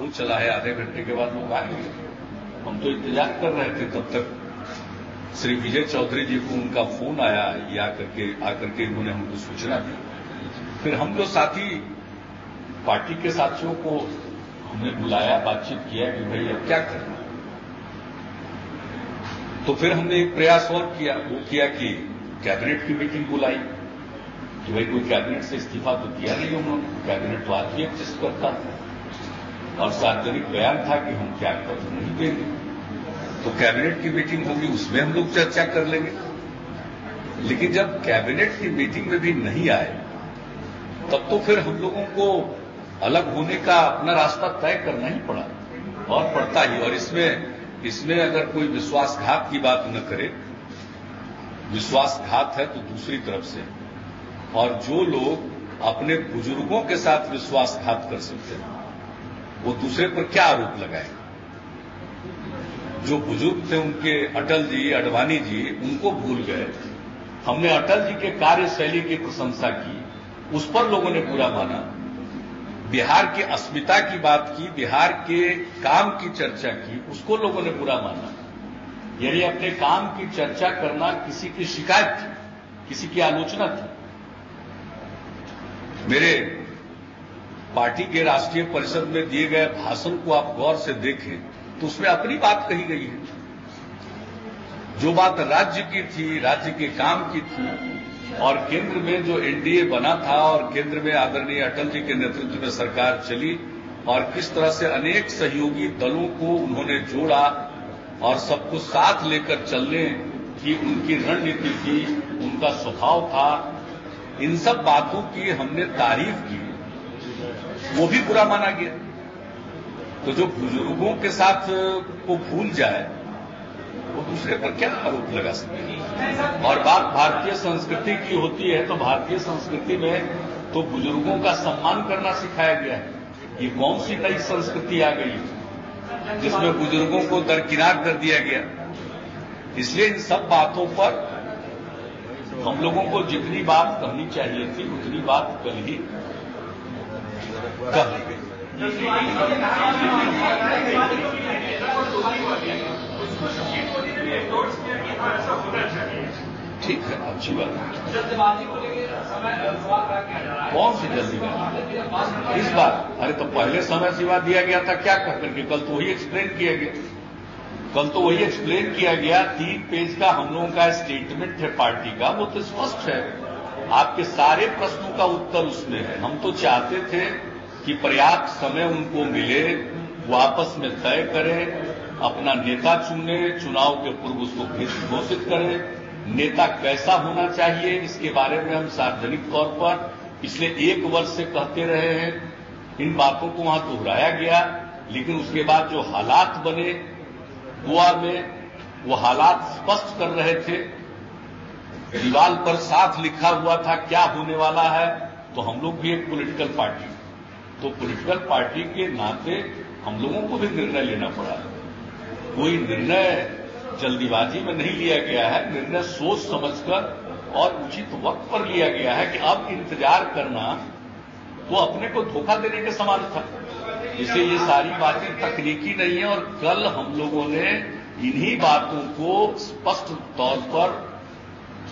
Show चला है, आधे घंटे के बाद लोग आएंगे। हम तो इंतजार कर रहे थे, तब तक श्री विजय चौधरी जी को उनका फोन आया, ये आकर के इन्होंने हमको सूचना दी। फिर हम जो साथी पार्टी के साथियों को हमने बुलाया, बातचीत किया कि भाई अब क्या करना। तो फिर हमने एक प्रयास और किया, वो किया कि कैबिनेट की मीटिंग बुलाई कि भाई कोई कैबिनेट से इस्तीफा तो दिया नहीं उन्होंने, कैबिनेट तो आज भी एग्जिस्ट करता है और सार्वजनिक बयान था कि हम त्याग पत्र नहीं देंगे। तो कैबिनेट की मीटिंग होगी, उसमें हम लोग चर्चा कर लेंगे। लेकिन जब कैबिनेट की मीटिंग में भी नहीं आए, तब तो फिर हम लोगों को अलग होने का अपना रास्ता तय करना ही पड़ा और पड़ता ही। और इसमें अगर कोई विश्वासघात की बात न करे, विश्वासघात है तो दूसरी तरफ से, और जो लोग अपने बुजुर्गों के साथ विश्वासघात कर सकते हैं वो दूसरे पर क्या आरोप लगाए। जो बुजुर्ग थे उनके अटल जी, अडवाणी जी, उनको भूल गए। हमने अटल जी के कार्यशैली की प्रशंसा की, उस पर लोगों ने बुरा माना। बिहार की अस्मिता की बात की, बिहार के काम की चर्चा की, उसको लोगों ने बुरा माना। यानी अपने काम की चर्चा करना किसी की शिकायत थी, किसी की आलोचना थी। मेरे पार्टी के राष्ट्रीय परिषद में दिए गए भाषण को आप गौर से देखें तो उसमें अपनी बात कही गई है। जो बात राज्य की थी, राज्य के काम की थी, और केंद्र में जो एनडीए बना था और केंद्र में आदरणीय अटल जी के नेतृत्व में सरकार चली और किस तरह से अनेक सहयोगी दलों को उन्होंने जोड़ा और सबको साथ लेकर चलने की उनकी रणनीति थी, उनका स्वभाव था, इन सब बातों की हमने तारीफ की, वो भी बुरा माना गया। तो जो बुजुर्गों के साथ को भूल जाए वो दूसरे पर क्या आरोप लगा सकते हैं। और बात भारतीय संस्कृति की होती है तो भारतीय संस्कृति में तो बुजुर्गों का सम्मान करना सिखाया गया है। ये कौन सी नई संस्कृति आ गई जिसमें बुजुर्गों को दरकिनार कर दिया गया। इसलिए इन सब बातों पर हम लोगों को जितनी बात कहनी चाहिए थी उतनी बात कल ही कह ली। ठीक है, अच्छी बात है। जल्दबाजी को लेकर कौन सी जल्दीबाजी इस बार? अरे तो पहले समय सीमा दिया गया था, क्या कर करके कल तो वही एक्सप्लेन किया गया। कल तो वही एक्सप्लेन किया गया। 3 पेज का हम लोगों का स्टेटमेंट है पार्टी का, वो तो स्पष्ट है। आपके सारे प्रश्नों का उत्तर उसमें है। हम तो चाहते थे कि पर्याप्त समय उनको मिले, वो आपस में तय करें, अपना नेता चुने, चुनाव के पूर्व उसको घोषित करें। नेता कैसा होना चाहिए इसके बारे में हम सार्वजनिक तौर पर पिछले 1 वर्ष से कहते रहे हैं। इन बातों को वहां दोहराया गया, लेकिन उसके बाद जो हालात बने गोवा में, वो हालात स्पष्ट कर रहे थे। दीवार पर साफ लिखा हुआ था क्या होने वाला है। तो हम लोग भी एक पॉलिटिकल पार्टी, तो पॉलिटिकल पार्टी के नाते हम लोगों को भी निर्णय लेना पड़ा है। कोई निर्णय जल्दीबाजी में नहीं लिया गया है, निर्णय सोच समझकर और उचित वक्त पर लिया गया है कि अब इंतजार करना तो अपने को धोखा देने के समान था। इसलिए ये सारी बातें तकनीकी नहीं है और कल हम लोगों ने इन्हीं बातों को स्पष्ट तौर पर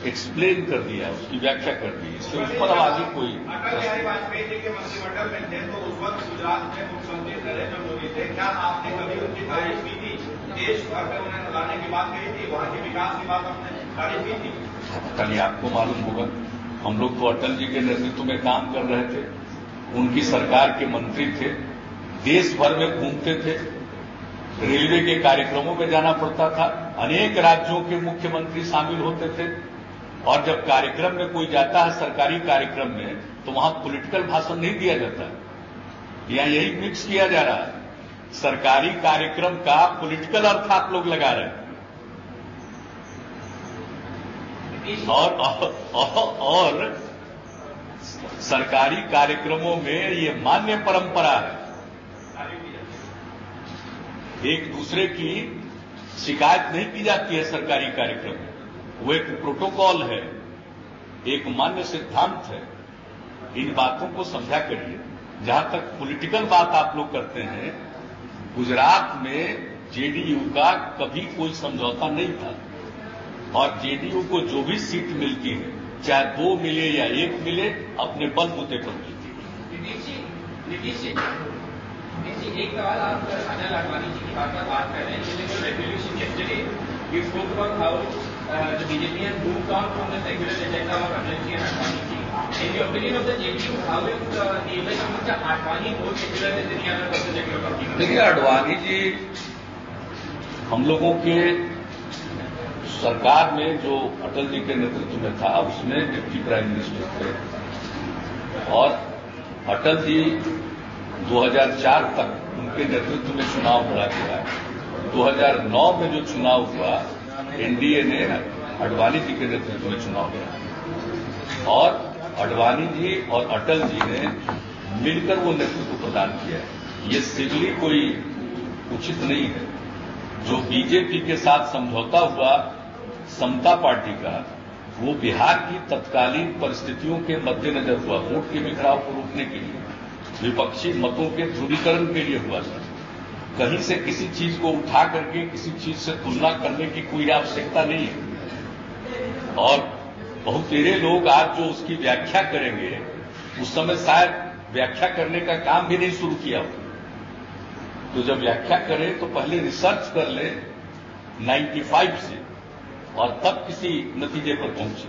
एक्सप्लेन कर दिया, उसकी व्याख्या कर दी। इससे उस पर अब आगे कोई अटल बिहारी वाजपेयी जी के मंत्रिमंडल में थे तो उस वक्त गुजरात में मुख्यमंत्री नरेंद्र मोदी थे। क्या आपने कभी उनकी तारीफ की थी? देश भर में उन्हें लाने की बात कही थी, वहां के विकास की बात आपने तारीफ की थी? पता नहीं, आपको मालूम होगा। हम लोग तो अटल जी के नेतृत्व में काम कर रहे थे, उनकी सरकार के मंत्री थे, देश भर में घूमते थे, रेलवे के कार्यक्रमों में जाना पड़ता था, अनेक राज्यों के मुख्यमंत्री शामिल होते थे। और जब कार्यक्रम में कोई जाता है सरकारी कार्यक्रम में तो वहां पॉलिटिकल भाषण नहीं दिया जाता। यहां यही मिक्स किया जा रहा है। सरकारी कार्यक्रम का पॉलिटिकल अर्थ आप लोग लगा रहे हैं। और सरकारी कार्यक्रमों में ये मान्य परंपरा है, एक दूसरे की शिकायत नहीं की जाती है सरकारी कार्यक्रम में। वो एक प्रोटोकॉल है, एक मान्य सिद्धांत है। इन बातों को समझा करिए। जहां तक पॉलिटिकल बात आप लोग करते हैं, गुजरात में जेडीयू का कभी कोई समझौता नहीं था और जेडीयू को जो भी सीट मिलती है, चाहे 2 मिले या 1 मिले, अपने बलबूते पर मिलती है। नीतीश जी, एक सवाल आप अनिल आडवाणी जी की बात कर रहे हैं। Revolution yesterday, you spoke about how the BJP has moved on from the secular agenda of Atal ji and Advani ji. In the opinion of the JDU, how is the able to make Advani more secular than any other person that you are talking about? देखिए, आडवाणी जी हम लोगों के सरकार में जो अटल जी के नेतृत्व में था, उसमें डिप्टी प्राइम मिनिस्टर थे और अटल जी 2004 तक उनके नेतृत्व में चुनाव लड़ा गया। 2009 में जो चुनाव हुआ, एनडीए ने आडवाणी जी के नेतृत्व में चुनाव लड़ा और आडवाणी जी और अटल जी ने मिलकर वो नेतृत्व प्रदान किया है। ये सिविली कोई उचित नहीं है। जो बीजेपी के साथ समझौता हुआ समता पार्टी का, वो बिहार की तत्कालीन परिस्थितियों के मद्देनजर हुआ, वोट के बिखराव को रोकने के लिए, विपक्षी मतों के ध्रुवीकरण के लिए हुआ था। कहीं से किसी चीज को उठा करके किसी चीज से तुलना करने की कोई आवश्यकता नहीं है। और बहुतेरे लोग आज जो उसकी व्याख्या करेंगे, उस समय शायद व्याख्या करने का काम भी नहीं शुरू किया हो। तो जब व्याख्या करें तो पहले रिसर्च कर ले 95 से और तब किसी नतीजे पर पहुंचे।